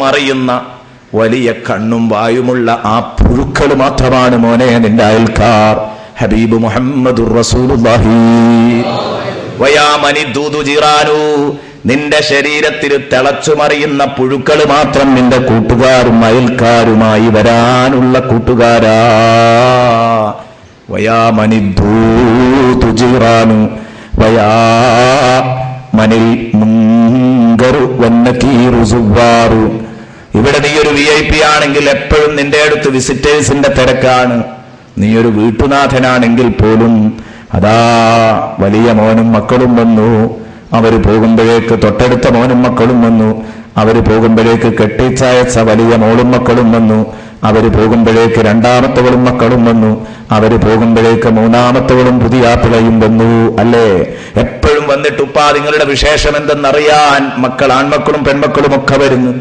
മറിയുന്ന വലിയ കണ്ണും വായുമുള്ള ആ പുഴുക്കൾ മാത്രമാണ് മോനെ നിന്റെ അയൽക്കാർ. ഹബീബ് മുഹമ്മദുർ റസൂലുള്ളാഹി വയാമനി ദൂദു ജിറാനു, നിന്റെ ശരീരത്തിൽ തിളച്ചു മറിയുന്ന പുഴുക്കൾ മാത്രം നിന്റെ കൂട്ടുകാരും അയൽക്കാരുമായി വരാനുള്ള കൂട്ടുകാരാ. വയാമനി ദൂദു ജിറാനു വയാമനിൽ മുൻകറു വന്നകീറു സുവ്വാറു. ഇവിടെ നീ ഒരു VIP ആണെങ്കിൽ എപ്പോഴും നിന്റെ അടുത്ത് വിസിറ്റേഴ്സിന്റെ തിരക്കാണ്. നീ ഒരു വീട്ടുനാഥനാണെങ്കിൽ പോലും അതാ വലിയ മോനും മക്കളും വന്നു. അവര് പോകുമ്പോഴേക്ക് തൊട്ടടുത്ത മോനും മക്കളും വന്നു. അവര് പോകുമ്പോഴേക്ക് കെട്ടിച്ചയച്ച വലിയ മോളും മക്കളും വന്നു. അവര് പോകുമ്പോഴേക്ക് രണ്ടാമത്തവളും മക്കളും വന്നു. അവര് പോകുമ്പോഴേക്ക് മൂന്നാമത്തവളും പുതിയ പിള്ളയും വന്നു. അല്ലേ? എപ്പോഴും വന്നിട്ട് ഉപ്പാ നിങ്ങളുടെ വിശേഷം എന്തെന്നറിയാൻ മക്കൾ, ആൺമക്കളും പെൺമക്കളും ഒക്കെ വരുന്നു.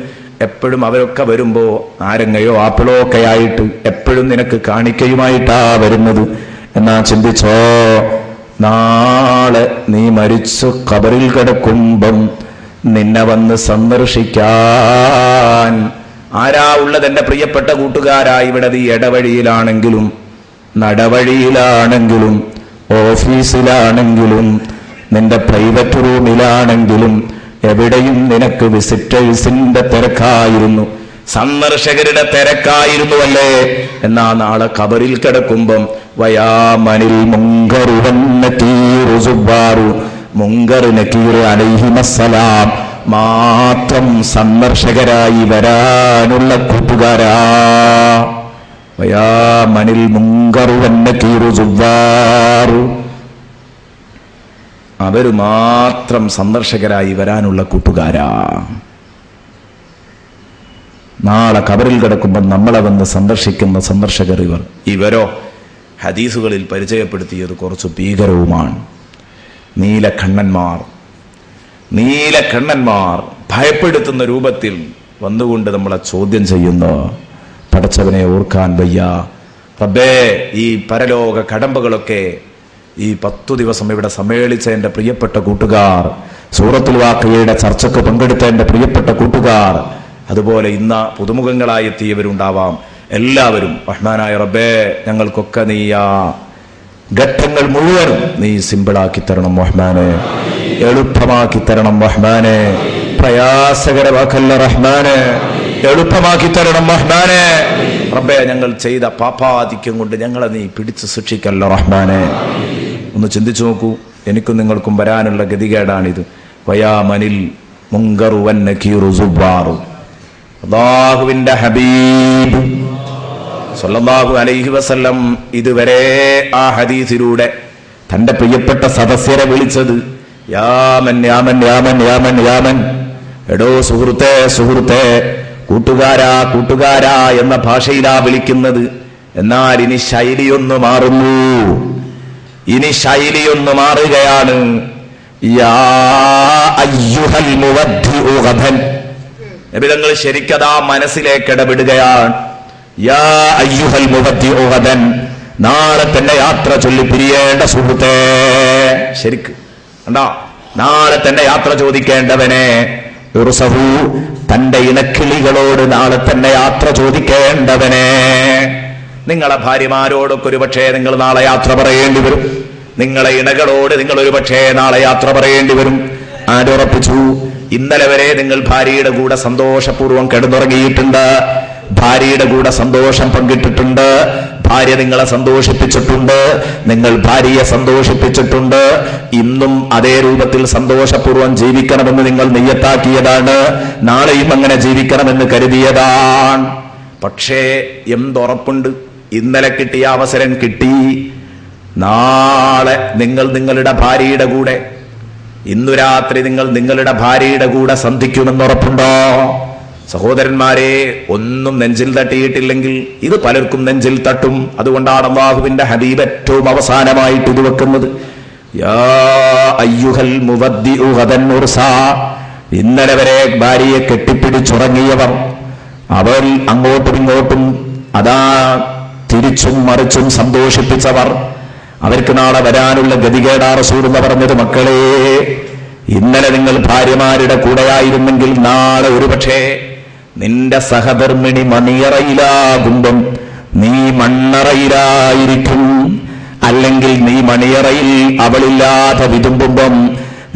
എപ്പോഴും അവരൊക്കെ വരുമ്പോ നാരങ്ങയോ ആപ്പിളോ ഒക്കെ ആയിട്ട് എപ്പോഴും നിനക്ക് കാണിക്കയുമായിട്ടാ വരുന്നത്. എന്നാ ചിന്തിച്ചോ, നാളെ നീ മരിച്ചു ഖബറിൽ കിടക്കുമ്പം നിന്നെ വന്ന് സന്ദർശിക്കാൻ ആരാ ഉള്ളത്? എന്റെ പ്രിയപ്പെട്ട കൂട്ടുകാരാ, ഇവിടെ നീ ഇടവഴിയിലാണെങ്കിലും നടവഴിയിലാണെങ്കിലും ഓഫീസിലാണെങ്കിലും നിന്റെ പ്രൈവറ്റ് റൂമിലാണെങ്കിലും എവിടെയും നിനക്ക് വിസിറ്റേഴ്സിന്റെ തിരക്കായിരുന്നു, സന്ദർശകരുടെ തിരക്കായിരുന്നു അല്ലേ? എന്നാ നാളെ ഖബറിൽ കിടക്കുമ്പം വയാമനിൽ മുങ്കറു വന്നകീറു സുവ്വാറു, മുങ്കർ നകീർ അലൈഹിമസ്സലാം മാത്രം സന്ദർശകരായി വരാനുള്ള കൂട്ടുകാരാ. വയാമനിൽ മുങ്കറു വന്നകീറു സുവ്വാറു, അവര് മാത്രം സന്ദർശകരായി വരാനുള്ള കൂട്ടുകാരാ. നാളെ ഖബറിൽ കിടക്കുമ്പോൾ നമ്മളെ വന്ന് സന്ദർശിക്കുന്ന സന്ദർശകർ ഇവരോ ഹദീസുകളിൽ പരിചയപ്പെടുത്തിയത് കുറച്ച് ഭീകരവുമാണ്. നീലക്കണ്ണന്മാർ ഭയപ്പെടുത്തുന്ന രൂപത്തിൽ വന്നുകൊണ്ട് നമ്മളെ ചോദ്യം ചെയ്യുന്നു. പടച്ചവനെ ഓർക്കാൻ വയ്യ റബ്ബേ. ഈ പരലോക കടമ്പകളൊക്കെ ഈ 10 ദിവസം ഇവിടെ സമ്മേളിച്ച എന്റെ പ്രിയപ്പെട്ട കൂട്ടുകാർ, സൂറത്തുൽ വാഖിയയുടെ ചർച്ചയ്ക്ക് പങ്കെടുത്ത എന്റെ പ്രിയപ്പെട്ട കൂട്ടുകാർ, അതുപോലെ ഇന്ന് പുതുമുഖങ്ങളായി എത്തിയവരുണ്ടാവാം, എല്ലാവരും റഹ്മാനായ റബ്ബേ ഞങ്ങൾക്കൊക്കെ നീ ആ ഘട്ടങ്ങൾ മുഴുവനും നീ സിമ്പിളാക്കി തരണം റഹ്മാനെ, എളുപ്പമാക്കി തരണം റഹ്മാനെ, പ്രയാസകരമാക്കല്ല റഹ്മാനെ, എളുപ്പമാക്കി തരണം റഹ്മാനെ. റബ്ബേ ഞങ്ങൾ ചെയ്ത പാപാധിക്യം കൊണ്ട് ഞങ്ങളെ നീ പിടിച്ചു ശിക്ഷിക്കല്ല റഹ്മാനെ. ഒന്ന് ചിന്തിച്ചു നോക്കൂ, എനിക്കും നിങ്ങൾക്കും വരാനുള്ള ഗതികേടാണിത്. വയാമനിൽ മുങ്കറു വന്നകീറു സുവ്വാറു. അല്ലാഹുവിന്റെ ഹബീബ് സല്ലല്ലാഹു അലൈഹി വസല്ലം ഇതുവരെ ആ ഹദീസിലൂടെ തന്റെ പ്രിയപ്പെട്ട സദസ്യരെ വിളിച്ചത് യാമൻ യാമൻ യാമൻ യാമൻ യാമൻ, എടോ സുഹൃത്തേ സുഹൃത്തേ, കൂട്ടുകാരാ കൂട്ടുകാരാ എന്ന ഭാഷയിലാ വിളിക്കുന്നത്. എന്നാൽ ഇനി ശൈലിയൊന്നു മാറുന്നു, ഇനി ശൈലിയൊന്നു മാറുകയാണ്. യാ അയ്യുഹൽ മുവദ്ദിഉ ഗദൻ, നബി തങ്ങൾ ശരിക്കതാ മനസ്സിലേക്ക് ഇടപെടുകയാണ്. യാ അയ്യുഹൽ മുവദ്ദിഉ ഗദൻ, നാളെ തന്നെ യാത്ര ചൊല്ലി പിരിയേണ്ട സുഹൃത്തേ. ശരിക്ക് കണ്ടാ, നാളെ തന്നെ യാത്ര ചോദിക്കേണ്ടവനെ, ഉർസഹു തന്റെ ഇണക്കിളികളോട് നാളെ തന്നെ യാത്ര ചോദിക്കേണ്ടവനെ. നിങ്ങളെ ഭാര്യമാരോടൊക്കെ ഒരു പക്ഷേ നിങ്ങൾ നാളെ യാത്ര പറയേണ്ടി വരും. നിങ്ങളെ ഇണകളോട് നിങ്ങൾ ഒരു പക്ഷേ നാളെ യാത്ര പറയേണ്ടി വരും. ആരുറപ്പിച്ചു? ഇന്നലെ വരെ നിങ്ങൾ ഭാര്യയുടെ കൂടെ സന്തോഷപൂർവ്വം കിടന്നുറങ്ങിയിട്ടുണ്ട്, ഭാര്യയുടെ കൂടെ സന്തോഷം പങ്കിട്ടിട്ടുണ്ട്, ഭാര്യ നിങ്ങളെ സന്തോഷിപ്പിച്ചിട്ടുണ്ട്, നിങ്ങൾ ഭാര്യയെ സന്തോഷിപ്പിച്ചിട്ടുണ്ട്. ഇന്നും അതേ രൂപത്തിൽ സന്തോഷപൂർവ്വം ജീവിക്കണമെന്ന് നിങ്ങൾ നിയ്യത്താക്കിയതാണ്, നാളെയും അങ്ങനെ ജീവിക്കണമെന്ന് കരുതിയതാണ്. പക്ഷേ എന്തുറപ്പുണ്ട്? ഇന്നലെ കിട്ടിയ അവസരം കിട്ടി, നാളെ നിങ്ങൾ നിങ്ങളുടെ ഭാര്യയുടെ കൂടെ, ഇന്നു രാത്രി നിങ്ങൾ നിങ്ങളുടെ ഭാര്യയുടെ കൂടെ സന്ധിക്കുമെന്നുറപ്പുണ്ടോ? സഹോദരന്മാരെ, ഒന്നും നെഞ്ചിൽ തട്ടിയിട്ടില്ലെങ്കിൽ ഇത് പലർക്കും നെഞ്ചിൽ തട്ടും. അതുകൊണ്ടാണ് അല്ലാഹുവിന്റെ ഹബീബ് ഏറ്റവും അവസാനമായിട്ട് ഇത് വെക്കുന്നത്. യാ അയ്യുഹൽ മുവദ്ദിഉ ഗദൻ ഉർസാ, ഇന്നലെ വരെ ഭാര്യയെ കെട്ടിപ്പിടിച്ചുറങ്ങിയവർ, അവർ അങ്ങോട്ടും ഇങ്ങോട്ടും അതാ തിരിച്ചും മറിച്ചും സന്തോഷിപ്പിച്ചവർ, അവർക്ക് നാളെ വരാനുള്ള ഗതികേടാ റസൂലുള്ളാഹി പറഞ്ഞത്. മക്കളെ, ഇന്നലെ നിങ്ങൾ ഭാര്യമാരുടെ കൂടെയായിരുന്നെങ്കിൽ നാളെ ഒരുപക്ഷേ നിന്റെ സഹധർമ്മിണി മണിയറയിലാകുമ്പം നീ മണ്ണറയിലായിരിക്കും. അല്ലെങ്കിൽ നീ മണിയറയിൽ അവളില്ലാതെ വിതുമ്പുമ്പം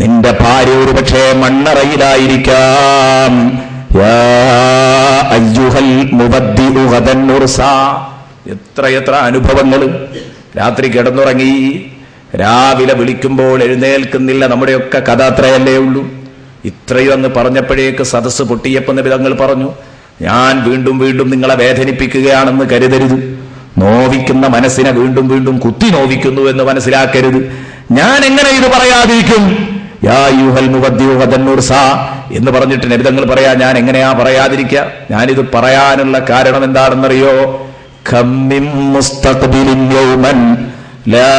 നിന്റെ ഭാര്യ ഒരു പക്ഷേ മണ്ണറയിലായിരിക്കാം. എത്രയെത്ര അനുഭവങ്ങൾ. രാത്രി കിടന്നുറങ്ങി, രാവിലെ വിളിക്കുമ്പോൾ എഴുന്നേൽക്കുന്നില്ല. നമ്മുടെയൊക്കെ കഥ അത്രയല്ലേ ഉള്ളൂ. ഇത്രയും അങ്ങ് പറഞ്ഞപ്പോഴേക്ക് സദസ്സ് പൊട്ടിയപ്പോൾ നബിതങ്ങൾ പറഞ്ഞു, ഞാൻ വീണ്ടും വീണ്ടും നിങ്ങളെ വേദനിപ്പിക്കുകയാണെന്ന് കരുതരുത്. നോവിക്കുന്ന മനസ്സിനെ വീണ്ടും വീണ്ടും കുത്തി നോവിക്കുന്നു എന്ന് മനസ്സിലാക്കരുത്. ഞാൻ എങ്ങനെ ഇത് പറയാതിരിക്കും? യാ യുഹൽ മുവദ്ദിഉ ഗദൻ നുർസാ എന്ന് പറഞ്ഞിട്ട് നബിതങ്ങൾ പറയാ, ഞാൻ എങ്ങനെയാ പറയാതിരിക്കുക? ഞാനിത് പറയാനുള്ള കാരണം എന്താണെന്നറിയോ? ഖമ്മിൻ മുസ്തഖ്ബിലിൻ യൗമൻ ലാ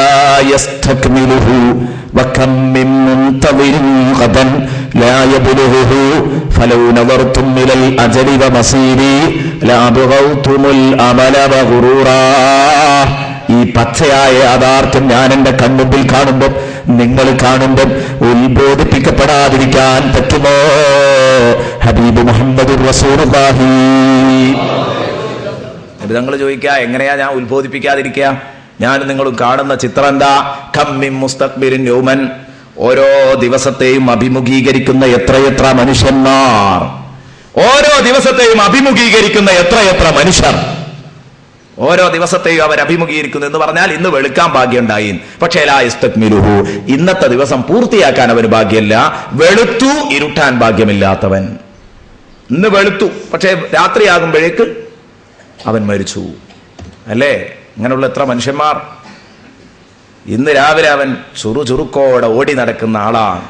യസ്തക്മിലുഹു വഖമ്മിൻ മുൻതദിരിൻ ഗദൻ ലാ യബ്ലുഹു ഫലൗ നദർതും ഇലൽ അജലി വമസീരി ലാ ബഗൗതുമുൽ അമല വഗുറൂറാ. ഈ പച്ചയായ യാഥാർത്ഥ്യം ഞാൻ എന്റെ കൺമുമ്പിൽ കാണുമ്പോൾ, നിങ്ങൾ കാണുമ്പോൾ ഉത്ബോധിപ്പിക്കപ്പെടാതിരിക്കാൻ പറ്റുമോ? ഹബീബ് മുഹമ്മദുർ റസൂലുള്ളാഹി. ഞങ്ങൾ ചോദിക്കുക, എങ്ങനെയാ ഞാൻ ഉത്ബോധിപ്പിക്കാതിരിക്കുക? ഞാൻ നിങ്ങളും കാണുന്ന ചിത്രം എന്താ? ഖമ്മിൻ മുസ്തഖ്ബിരിൻ യൗമൻ, ഓരോ ദിവസത്തെയും അഭിമുഖീകരിക്കുന്ന എത്രയെത്ര മനുഷ്യന്മാർ, ഓരോ ദിവസത്തെയും അഭിമുഖീകരിക്കുന്ന എത്രയെത്ര മനുഷ്യർ, ഓരോ ദിവസത്തെയും അവർ അഭിമുഖീകരിക്കുന്നു എന്ന് പറഞ്ഞാൽ ഇന്ന് വെളുക്കാൻ ഭാഗ്യമുണ്ടായി, പക്ഷേ ലാ യസ്തക്മിലുഹു, ഇന്നത്തെ ദിവസം പൂർത്തിയാക്കാൻ അവന് ഭാഗ്യമില്ല. വെളുത്തു, ഇരുട്ടാൻ ഭാഗ്യമില്ലാത്തവൻ. ഇന്ന് വെളുത്തു, പക്ഷേ രാത്രിയാകുമ്പോഴേക്ക് അവൻ മരിച്ചു. അല്ലേ? ഇങ്ങനെയുള്ള എത്ര മനുഷ്യന്മാർ. ഇന്ന് രാവിലെ അവൻ ചുറുചുറുക്കോടെ ഓടി നടക്കുന്ന ആളാണ്,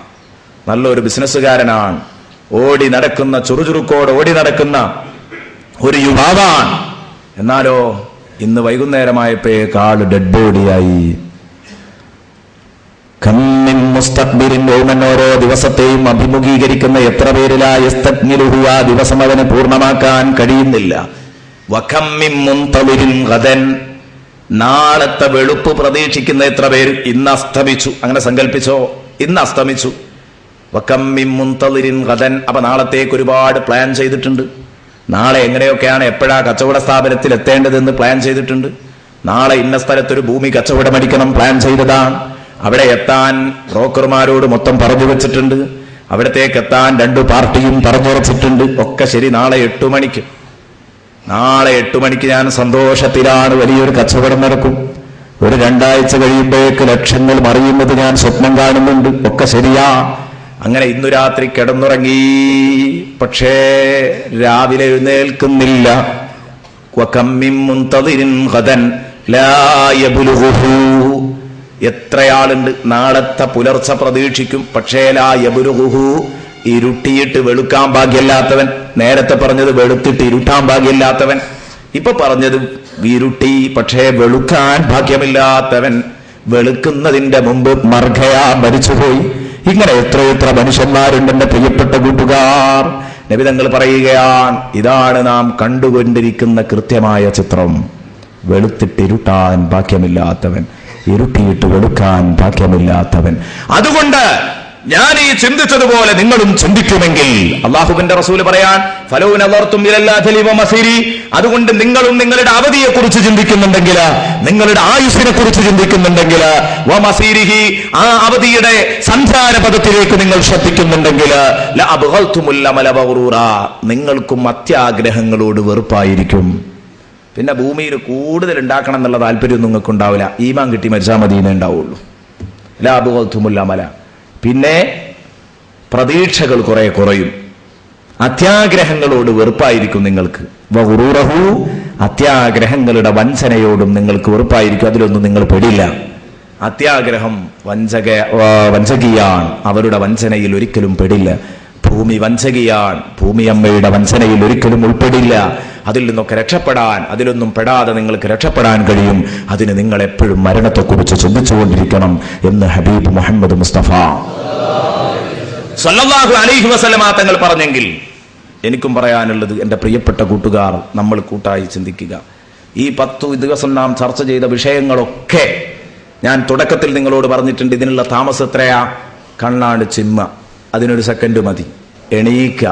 നല്ലൊരു ബിസിനസ്സുകാരനാണ്, ഓടി നടക്കുന്ന ചുറുചുറുക്കോടെ ഓടി നടക്കുന്ന ഒരു യുവാവാണ്. എന്നാലോ ഇന്ന് വൈകുന്നേരമായപ്പോഴേക്കാൾ ഡെഡ് ബോഡിയായി. ഖമ്മിൻ മുസ്തഖ്ബിരിൻ യൗമൻ, ഓരോ ദിവസത്തെയും അഭിമുഖീകരിക്കുന്ന എത്ര പേരിലാ യസ്തക്മിലുഹു, ആ ദിവസം അവന് പൂർണ്ണമാക്കാൻ കഴിയുന്നില്ല. വഖമ്മിൻ മുൻതദിരിൻ ഗദൻ, നാളത്തെ വെളുപ്പ് പ്രതീക്ഷിക്കുന്ന എത്ര പേര് ഇന്ന് അസ്തമിച്ചു. അങ്ങനെ സങ്കല്പിച്ചോ, ഇന്ന് അസ്തമിച്ചു. വഖമ്മിൻ മുൻതദിരിൻ ഗദൻ, അപ്പൊ നാളത്തേക്ക് ഒരുപാട് പ്ലാൻ ചെയ്തിട്ടുണ്ട്. നാളെ എങ്ങനെയൊക്കെയാണ്, എപ്പോഴാ കച്ചവട സ്ഥാപനത്തിൽ എത്തേണ്ടതെന്ന് പ്ലാൻ ചെയ്തിട്ടുണ്ട്. നാളെ ഇന്ന സ്ഥലത്തൊരു ഭൂമി കച്ചവടമടിക്കണം, പ്ലാൻ ചെയ്തതാണ്. അവിടെ എത്താൻ ബ്രോക്കർമാരോട് മൊത്തം പറഞ്ഞു വെച്ചിട്ടുണ്ട്. അവിടത്തേക്ക് എത്താൻ 2 പാർട്ടിയും പറഞ്ഞുറച്ചിട്ടുണ്ട്. ഒക്കെ ശരി. നാളെ 8 മണിക്ക്, നാളെ 8 മണിക്ക് ഞാൻ സന്തോഷത്തിലാണ്, വലിയൊരു കച്ചവടം നടക്കും. ഒരു 2 ആഴ്ച കഴിയുമ്പോഴേക്ക് ലക്ഷങ്ങൾ മറിയുന്നത് ഞാൻ സ്വപ്നം കാണുന്നുണ്ട്. ഒക്കെ ശരിയാ. അങ്ങനെ ഇന്നു രാത്രി കിടന്നുറങ്ങി, പക്ഷേ രാവിലെ എഴുന്നേൽക്കുന്നില്ല. വഖമ്മിൻ മുൻതദിരിൻ ഗദൻ ലാ യബ്ലുഹു, എത്രയാളുണ്ട് നാളത്തെ പുലർച്ച പ്രതീക്ഷിക്കും, പക്ഷേ ലാ യബ്ലുഹു, ഇരുട്ടിയിട്ട് വെളുക്കാൻ ഭാഗ്യമില്ലാത്തവൻ. നേരത്തെ പറഞ്ഞത് വെളുത്തിട്ട് ഇരുട്ടാൻ ഭാഗ്യമില്ലാത്തവൻ, ഇപ്പൊ പറഞ്ഞത് ഇരുട്ടി പക്ഷേ വെളുക്കാൻ ഭാഗ്യമില്ലാത്തവൻ. വെളുക്കുന്നതിന്റെ മുമ്പ് മർഘയാ മരിച്ചുപോയി. ഇങ്ങനെ എത്രയെത്ര മനുഷ്യന്മാരുണ്ട് എന്റെ പ്രിയപ്പെട്ട കൂട്ടുകാർ. നബി തങ്ങൾ പറയുകയാണ്, ഇതാണ് നാം കണ്ടുകൊണ്ടിരിക്കുന്ന കൃത്യമായ ചിത്രം. വെളുത്തിട്ട് ഇരുട്ടാൻ ഭാഗ്യമില്ലാത്തവൻ, ഇരുട്ടിയിട്ട് വെളുക്കാൻ ഭാഗ്യമില്ലാത്തവൻ. അതുകൊണ്ട് ഞാൻ ഈ ചിന്തിച്ചതുപോലെ നിങ്ങളും ചിന്തിക്കുമെങ്കിൽ, അള്ളാഹുവിന്റെ റസൂല് പറയാൻ, ഫലൗ നദർതും ഇലൽ അജലി വമസീരി, അതുകൊണ്ട് നിങ്ങളും നിങ്ങളുടെ അവധിയെ കുറിച്ച് ചിന്തിക്കുന്നുണ്ടെങ്കിൽ, നിങ്ങളുടെ ആയുസ്സിനെ കുറിച്ച് ചിന്തിക്കുന്നുണ്ടെങ്കിൽ, വമസീരിഹി, ആ അവധിയുടെ സഞ്ചാരപഥത്തിലേക്ക് നിങ്ങൾ ശ്രദ്ധിക്കുന്നുണ്ടെങ്കിൽ, ലഅബ്ഗൽതുമുൽ അമല വഗുറൂറാ, നിങ്ങൾക്കും അത്യാഗ്രഹങ്ങളോട് വെറുപ്പായിരിക്കും. പിന്നെ ഭൂമിയിൽ കൂടുതൽ ഉണ്ടാക്കണം എന്നുള്ള താല്പര്യം നിങ്ങൾക്ക് ഉണ്ടാവില്ല. ഈമാൻ കിട്ടി മരിച്ചാൽ മദീനേ ഉണ്ടാവുള്ളൂ. ലഅബ്ഗൽതുമുൽ അമല, പിന്നെ പ്രതീക്ഷകൾ കുറെ കുറയും. അത്യാഗ്രഹങ്ങളോട് വെറുപ്പായിരിക്കും നിങ്ങൾക്ക്. വഗുറൂറഹു, അത്യാഗ്രഹങ്ങളുടെ വഞ്ചനയോടും നിങ്ങൾക്ക് വെറുപ്പായിരിക്കും. അതിലൊന്നും നിങ്ങൾ പെടില്ല. അത്യാഗ്രഹം വഞ്ചകിയാണ്, അവരുടെ വഞ്ചനയിൽ ഒരിക്കലും പെടില്ല. ഭൂമി വഞ്ചകിയാണ്, ഭൂമി അമ്മയുടെ വഞ്ചനയിൽ ഒരിക്കലും ഉൾപ്പെടില്ല. അതിൽ നിന്നൊക്കെ രക്ഷപ്പെടാൻ, അതിലൊന്നും പെടാതെ നിങ്ങൾക്ക് രക്ഷപ്പെടാൻ കഴിയും. അതിന് നിങ്ങൾ എപ്പോഴും മരണത്തെക്കുറിച്ച് ചിന്തിച്ചുകൊണ്ടിരിക്കണം എന്ന് ഹബീബ് മുഹമ്മദ് മുസ്തഫ സല്ലല്ലാഹു അലൈഹി വസല്ലമ തങ്ങൾ പറഞ്ഞെങ്കിൽ, എനിക്കും പറയാനുള്ളത്, എൻ്റെ പ്രിയപ്പെട്ട കൂട്ടുകാർ, നമ്മൾ കൂട്ടായി ചിന്തിക്കുക. ഈ 10 ദിവസം നാം ചർച്ച ചെയ്ത വിഷയങ്ങളൊക്കെ ഞാൻ തുടക്കത്തിൽ നിങ്ങളോട് പറഞ്ഞിട്ടുണ്ട്. ഇതിനുള്ള താമസം എത്രയാ? കണ്ണാണ്ട് ചിമ്മ, അതിനൊരു സെക്കൻഡ് മതി. എണീക്ക,